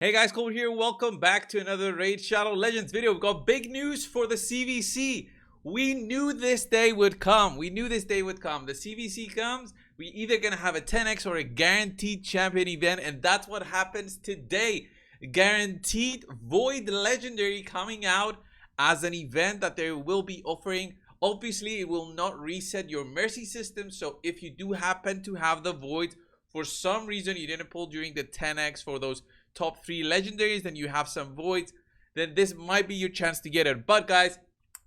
Hey guys, Cole here. Welcome back to another Raid Shadow Legends video. We've got big news for the CVC. We knew this day would come. The CVC comes. We either gonna have a 10x or a guaranteed champion event, and that's what happens today. Guaranteed Void Legendary coming out as an event that they will be offering. Obviously, it will not reset your mercy system. So if you do happen to have the Void, for some reason you didn't pull during the 10x for those top 3 legendaries, then you have some voids, then this might be your chance to get it. But guys,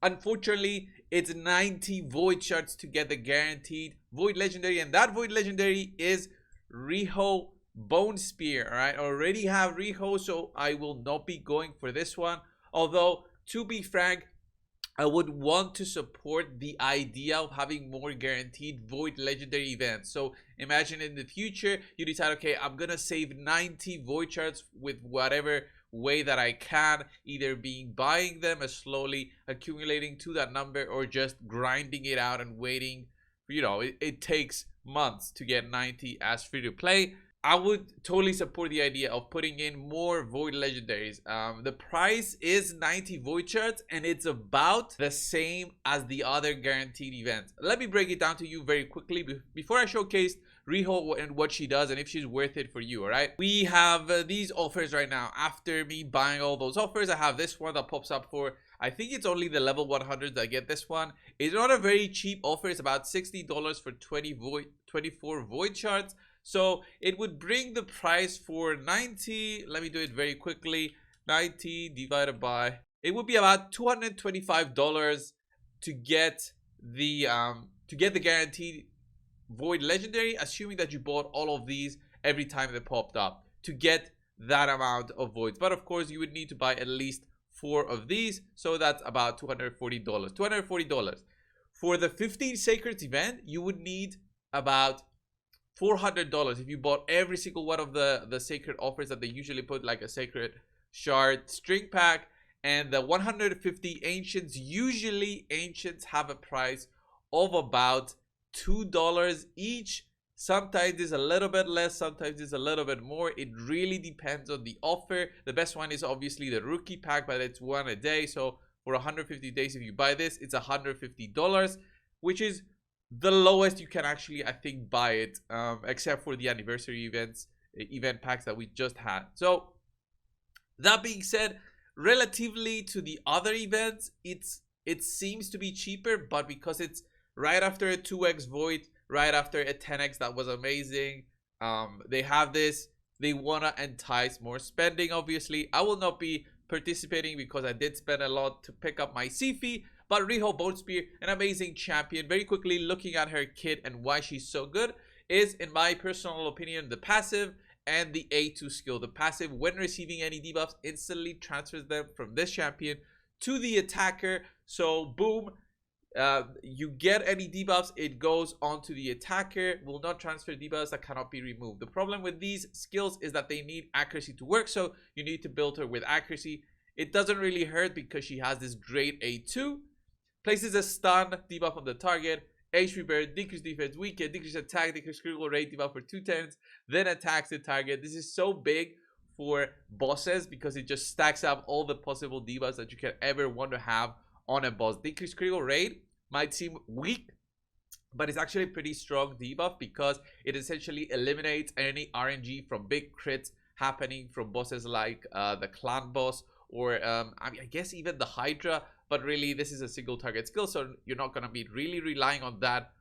unfortunately, it's 90 void shards to get the guaranteed void legendary, and that void legendary is Riho Bone Spear. All right, I already have Riho, so I will not be going for this one. Although, to be frank, I would want to support the idea of having more guaranteed void legendary events. So imagine in the future you decide, okay, I'm gonna save 90 void shards with whatever way that I can, either buying them as slowly accumulating to that number, or just grinding it out and waiting. It takes months to get 90 as free to play. I would totally support the idea of putting in more void legendaries. The price is 90 void shards, and it's about the same as the other guaranteed events. Let me break it down to you very quickly before I showcase Riho and what she does and if she's worth it for you. All right, we have these offers right now. After me buying all those offers, I have this one that pops up for, I think it's only the level 100 that get this one. It's not a very cheap offer. It's about $60 for 24 void shards. So it would bring the price for 90. Let me do it very quickly. 90 divided by, it would be about $225 to get the guaranteed void legendary, assuming that you bought all of these every time they popped up to get that amount of voids. But of course, you would need to buy at least 4 of these, so that's about $240. For the 15 sacred event, you would need about $400 if you bought every single one of the sacred offers that they usually put, like a sacred shard string pack, and the 150 ancients. Usually ancients have a price of about $2 each. Sometimes it's a little bit less, sometimes it's a little bit more. It really depends on the offer. The best one is obviously the rookie pack, but it's one a day. So for 150 days, if you buy this, it's $150, which is the lowest you can actually, I think, buy it, except for the anniversary event packs that we just had. So that being said, relatively to the other events, it seems to be cheaper, but because it's right after a 2x void, right after a 10x that was amazing, they have this, they want to entice more spending. Obviously, I will not be participating because I did spend a lot to pick up my C-Fee. But Riho Bone Spear, an amazing champion. Very quickly, looking at her kit and why she's so good is, in my personal opinion, the passive and the A2 skill. The passive, when receiving any debuffs, instantly transfers them from this champion to the attacker. So boom, you get any debuffs, it goes onto the attacker. Will not transfer debuffs that cannot be removed. The problem with these skills is that they need accuracy to work, so you need to build her with accuracy. It doesn't really hurt because she has this great A2. Places a stun debuff on the target, HP burn, decrease defense, weaken, decrease attack, decrease critical rate debuff for 2 turns, then attacks the target. This is so big for bosses because it just stacks up all the possible debuffs that you can ever want to have on a boss. Decrease critical rate might seem weak, but it's actually a pretty strong debuff because it essentially eliminates any RNG from big crits happening from bosses like the clan boss, or I guess even the Hydra. But really, this is a single target skill, so you're not going to be really relying on that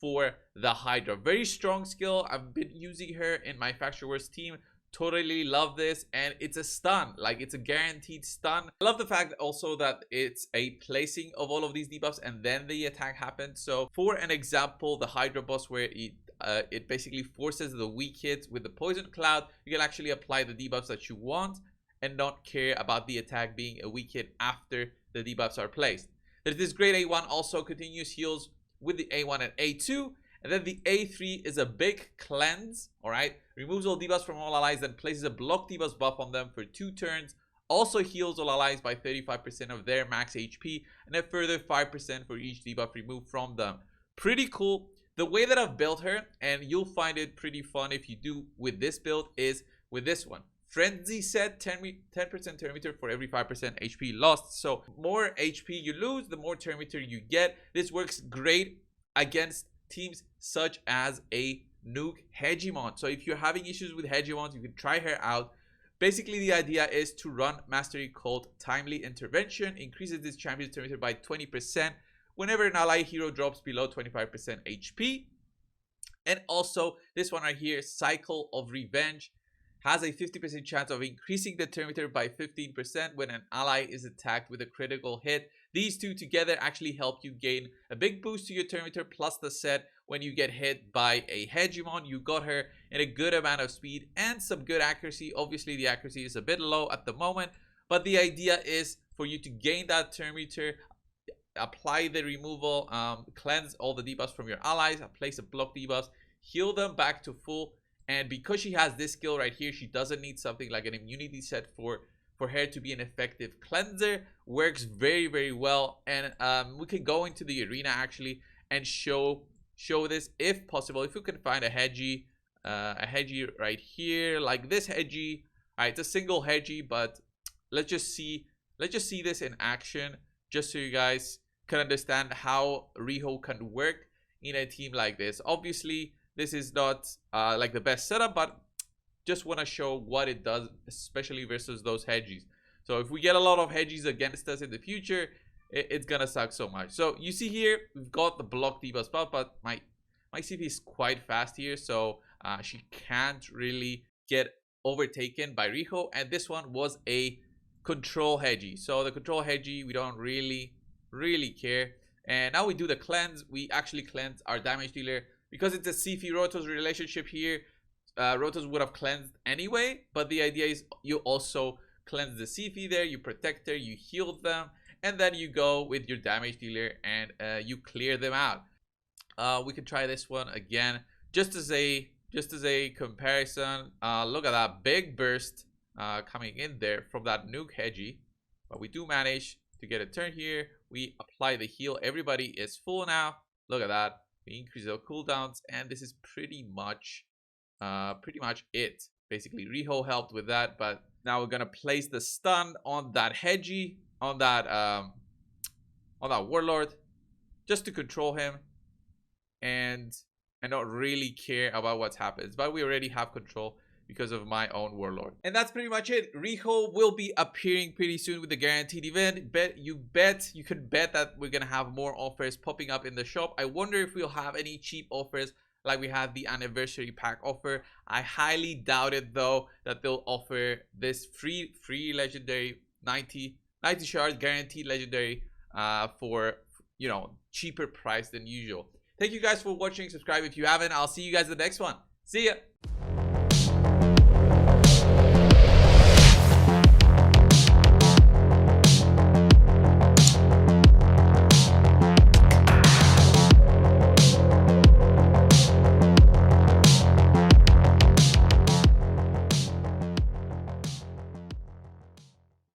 for the Hydra. Very strong skill. I've been using her in my Factory Wars team. Totally love this, and it's a stun. Like, it's a guaranteed stun. I love the fact also that it's a placing of all of these debuffs and then the attack happens. So for an example, the Hydra boss, where it basically forces the weak hits with the poison cloud, you can actually apply the debuffs that you want and not care about the attack being a weak hit after the debuffs are placed. There's this great A1, also continuous heals with the A1 and A2. And then the A3 is a big cleanse, all right? Removes all debuffs from all allies, then places a block debuffs buff on them for 2 turns. Also heals all allies by 35% of their max HP, and a further 5% for each debuff removed from them. Pretty cool. The way that I've built her, and you'll find it pretty fun if you do with this build, is with this one. Frenzy set, 10% turn meter for every 5% HP lost. So more HP you lose, the more turn meter you get. This works great against teams such as a Nuke Hegemon. So if you're having issues with Hegemons, you can try her out. Basically, the idea is to run mastery called Timely Intervention. Increases this champion's turn meter by 20% whenever an ally hero drops below 25% HP. And also, this one right here, Cycle of Revenge, has a 50% chance of increasing the turn meter by 15% when an ally is attacked with a critical hit. These two together actually help you gain a big boost to your turn meter plus the set when you get hit by a Hegemon. You got her in a good amount of speed and some good accuracy. Obviously, the accuracy is a bit low at the moment, but the idea is for you to gain that turn meter, apply the removal, cleanse all the debuffs from your allies, place a block debuffs, heal them back to full. And because she has this skill right here, she doesn't need something like an immunity set for her to be an effective cleanser. Works very, very well. And we can go into the arena actually and show this if possible. If you can find a Hedgie right here, like this Hedgie. All right, it's a single Hedgie, but let's just see this in action, just so you guys can understand how Riho can work in a team like this. Obviously, this is not like the best setup, but just want to show what it does, especially versus those Hedgies. So if we get a lot of Hedgies against us in the future, it's gonna suck so much. So you see here, we've got the block debuff spot, but my CV is quite fast here, so she can't really get overtaken by Riho. And this one was a control Hedgie. So the control Hedgie, we don't really care. And now we do the cleanse. We actually cleanse our damage dealer. Because it's a Sifi Rotos relationship here, Rotos would have cleansed anyway, but the idea is you also cleanse the Sifi there, you protect her, you heal them, and then you go with your damage dealer and you clear them out. We can try this one again, just as a comparison. Look at that big burst coming in there from that Nuke Hedgie, but we do manage to get a turn here. We apply the heal. Everybody is full now. Look at that. We increase our cooldowns, and this is pretty much it. Basically, Riho helped with that, but now we're gonna place the stun on that Hedgie, on that Warlord, just to control him, and not really care about what happens. But we already have control because of my own Warlord. And that's pretty much it. Riho will be appearing pretty soon with the guaranteed event. You can bet that we're gonna have more offers popping up in the shop. I wonder if we'll have any cheap offers like we had the anniversary pack offer. I highly doubt it though, that they'll offer this free legendary 90 shards guaranteed legendary for, you know, cheaper price than usual. Thank you guys for watching. Subscribe if you haven't. I'll see you guys in the next one. See ya.